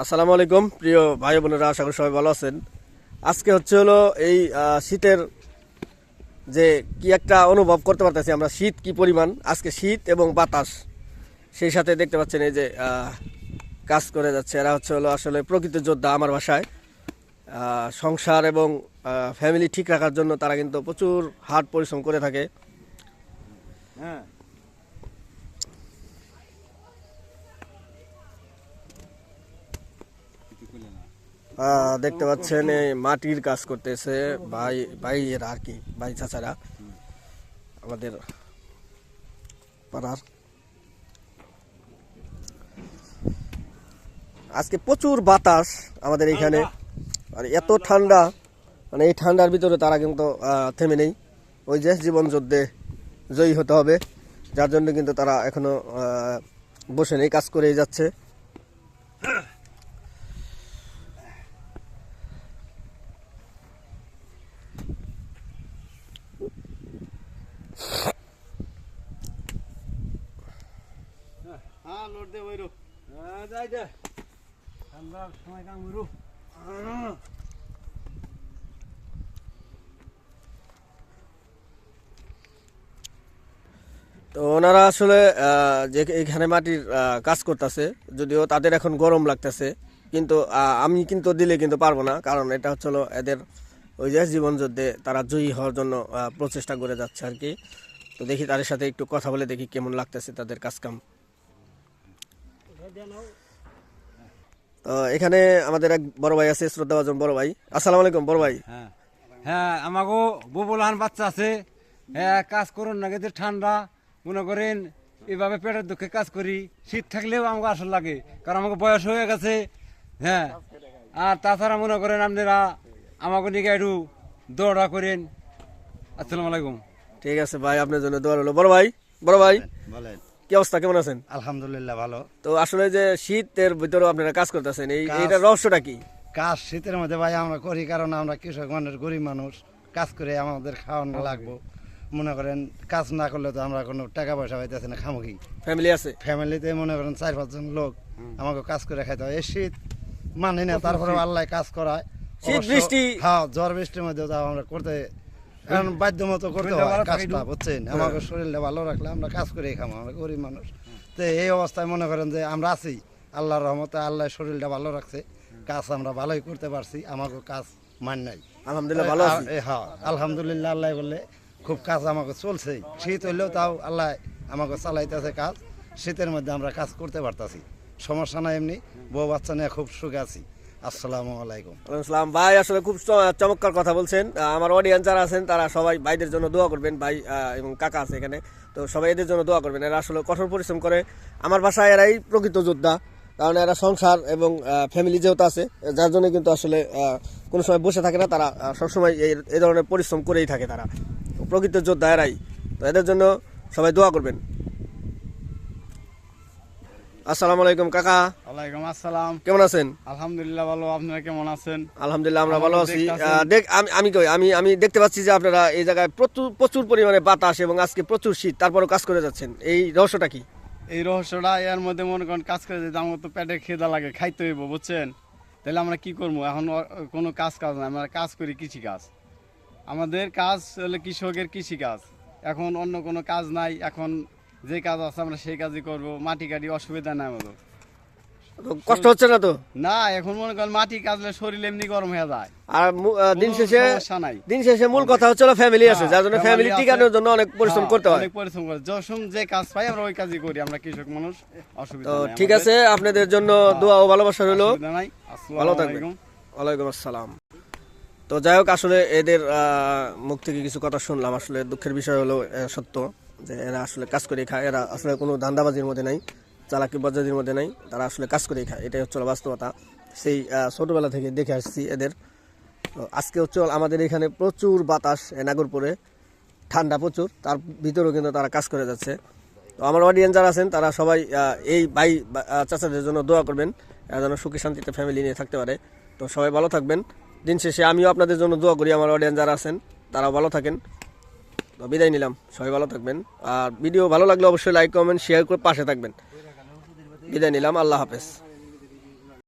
আসসালামু আলাইকুম প্রিয় ভাই বোনেরা, আশা করি সবাই ভালো আছেন। আজকে হলো এই শীতের যে কি একটা অনুভব করতে পারতেছি আমরা, শীত কি পরিমাণ আজকে, শীত এবং বাতাস, সেই সাথে দেখতে পাচ্ছেন এই যে কাজ করে যাচ্ছে এরা হলো আসলে প্রকৃত যোদ্ধা। আমার ভাষায় সংসার এবং ফ্যামিলি ঠিক রাখার জন্য তারা কিন্তু প্রচুর হার্ড পরিশ্রম করে থাকে। হ্যাঁ, দেখতে পাচ্ছেন এই মাটির কাজ করতেছে ভাইয়েরা আর কি, ভাই চাচারা আমাদের পাড়ার। আজকে প্রচুর বাতাস আমাদের এখানে, আর এত ঠান্ডা, মানে এই ঠান্ডার ভিতরে তারা কিন্তু থেমে নেই। ওই যে জীবন যুদ্ধে জয়ী হতে হবে, যার জন্য কিন্তু তারা এখনো বসে নেই, কাজ করেই যাচ্ছে। হ্যাঁ, লোড দে বইরো। যাই দে। ঠান্ডার সময় কাম হইরো। তো ওনারা আসলে যে এখানে মাটির কাজ করতেছে, যদিও তাদের এখন গরম লাগতেছে, কিন্তু আমি কিন্তু দিলে কিন্তু পারবো না, কারণ এটা হলো এদের ওই যে জীবন যুদ্ধে তারা জয়ী হওয়ার জন্য প্রচেষ্টা করে যাচ্ছে আর কি। তো দেখি তাদের সাথে একটু কথা বলে দেখি কেমন লাগতেছে তাদের কাজকাম। তো এখানে আমাদের এক বড় ভাই আছে, শ্রদ্ধাভাজন বড় ভাই। আসসালামু আলাইকুম বড় ভাই। হ্যাঁ হ্যাঁ, আমাকে ববুলহান বাচ্চা আছে। হ্যাঁ, কাজ করুন না, কিন্তু ঠান্ডা মনে করেন এভাবে পেটের দুঃখে কাজ করি। শীত থাকলেও আমাকে আসল লাগে, কারণ আমাকে বয়স হয়ে গেছে। হ্যাঁ, আর তাছাড়া মনে করেন আপনারা আমাকে নিয়ে একটু দৌড়া করেন। আসসালামু আলাইকুম। ঠিক আছে ভাই, আপনার জন্য দোয়া রইলো। বড় ভাই, বড় ভাই, বলেন। কি অবস্থা, কেমন আছেন? আলহামদুলিল্লাহ ভালো। তো আসলে যে শীতের ভিতরে আপনারা কাজ করতেছেন, এইটার রহস্যটা কি? কাজ শীতের মধ্যে ভাই আমরা করি, কারণ আমরা কৃষক মানুষ, গরিব মানুষ, কাজ করে আমাদের খাওয়ানো লাগবো। মনে করেন কাজ না করলে তো আমরা কোনো টাকা পয়সা পাইতেছি না, খামো কি? ফ্যামিলি আছে? ফ্যামিলিতে মনে করেন 4-5 জন লোক, আমাকে কাজ করে খাইতে হয়। এই শীত মানি না, তারপরে আল্লাহ কাজ করায়। শীত অবশ্য, বৃষ্টি, হ্যাঁ, ঝড় বৃষ্টির মধ্যে তাও আমরা করতে, কারণ বাধ্য মতো করতে হয় কাজটা, বুঝছেন? আমাকে শরীরটা ভালো রাখলে আমরা কাজ করেই খামো, আমরা গরিব মানুষ। তো এই অবস্থায় মনে করেন যে আমরা আছি, আল্লাহর রহমতে আল্লাহ শরীরটা ভালো রাখছে, কাজ আমরা ভালোই করতে পারছি, আমাকে কাজ মান নাই। আলহামদুলিল্লাহ ভালো আছি। হ্যাঁ, আলহামদুলিল্লাহ, আল্লাহ বললে খুব কাজ আমাকে চলছে। শীত হইলেও তাও আল্লাহ আমাকে চালাইতেছে কাজ। শীতের মধ্যে আমরা কাজ করতে পারতাছি, সমস্যা নাই। এমনি বউ বাচ্চা নিয়ে খুব সুখে আছি। আসসালামু আলাইকুম। আসসালাম ভাই, আসলে খুব চমৎকার কথা বলছেন। আমার অডিয়েন্স যারা আছেন তারা সবাই ভাইদের জন্য দোয়া করবেন। ভাই এবং কাকা আছে এখানে, তো সবাই এদের জন্য দোয়া করবেন। এরা আসলে কঠোর পরিশ্রম করে। আমার বাসায় এরাই প্রকৃত যোদ্ধা, কারণ এরা সংসার এবং ফ্যামিলি যেহেতু আছে, যার জন্য কিন্তু আসলে কোনো সময় বসে থাকে না, তারা সবসময় এই ধরনের পরিশ্রম করেই থাকে। তারা প্রকৃত যোদ্ধা এরাই, তো এদের জন্য সবাই দোয়া করবেন। আসসালামু আলাইকুম কাকা। ওয়ালাইকুম আসসালাম। কেমন আছেন? আলহামদুলিল্লাহ ভালো, আপনারা কেমন আছেন? আলহামদুলিল্লাহ আমরা ভালো আছি। দেখতাছেন? আমি দেখতে পাচ্ছি যে আপনারা এই জায়গায় প্রচুর পরিমাণে বাতাস এবং আজকে প্রচুর শীত, তারপরও কাজ করে যাচ্ছেন, এই রহস্যটা কি? এই রহস্যটা এর মধ্যে মনে করেন কাজ করে যেতে আমার তো পেটে খিদা লাগে, খাইতে হইব, বুঝছেন? তাহলে আমরা কি করবো? এখন কোনো কাজ না, আমরা কাজ করি কৃষি কাজ। আমাদের কাজ হলো কৃষকের কৃষি কাজ। এখন অন্য কোনো কাজ নাই, এখন যে কাজ আছে আমরা সেই কাজই করব। মাটি কাটি অসুবিধা নাই আমাদের। তো কষ্ট হচ্ছে না তো? না, এখন মনে করেন মাটি কাজলে শরীর এমনি গরম হয়ে যায়। আর দিন কোনো শেষে সমস্যা নাই। মূল কথা হচ্ছে ফ্যামিলি আছে, হ্যাঁ, যার জন্য ফ্যামিলি family আছে। টিকানোর জন্য অনেক পরিশ্রম হ্যাঁ, করতে হয়। অনেক পরিশ্রম করে যখন যে কাজ পাই আমরা ওই কাজই করি, আমরা কৃষক মানুষ, অসুবিধা তো নাই ঠিক আমাদের। আছে, আপনাদের জন্য দোয়া ও ভালোবাসা রইলো। অসুবিধা নাই। ভালো আসসালামু থাকবেন। আলাইকুম। ওয়ালাইকুম আসসালাম। তো যাই হোক, আসলে এদের মুখ থেকে কিছু কথা শুনলাম। আসলে দুঃখের বিষয় হলো সত্য যে এরা আসলে কাজ করে খায়। এরা আসলে কোনো ধান্দাবাজির মধ্যে নাই, চালাকি বাজাজির মধ্যে নাই, তারা আসলে কাজ করেই খায়। এটাই হচ্ছে বাস্তবতা। সেই ছোটোবেলা থেকে দেখে আসছি এদের। তো আজকে হচ্ছে আমাদের এখানে প্রচুর বাতাস, নাগরপুরে ঠান্ডা প্রচুর, তার ভিতরেও কিন্তু তারা কাজ করে যাচ্ছে। তো আমার অডিয়েন্স যারা আছেন তারা সবাই এই ভাই চাচাদের জন্য দোয়া করবেন, এরা যেন সুখী শান্তিতে ফ্যামিলি নিয়ে থাকতে পারে। তো সবাই ভালো থাকবেন। দিন শেষে আমিও আপনাদের জন্য দোয়া করি, আমার অডিয়েন্স যারা আছেন তারাও ভালো থাকেন। তো বিদায় নিলাম, সবাই ভালো থাকবেন। আর ভিডিও ভালো লাগলে অবশ্যই লাইক কমেন্ট শেয়ার করে পাশে থাকবেন। বিদায় নিলাম, আল্লাহ হাফেজ।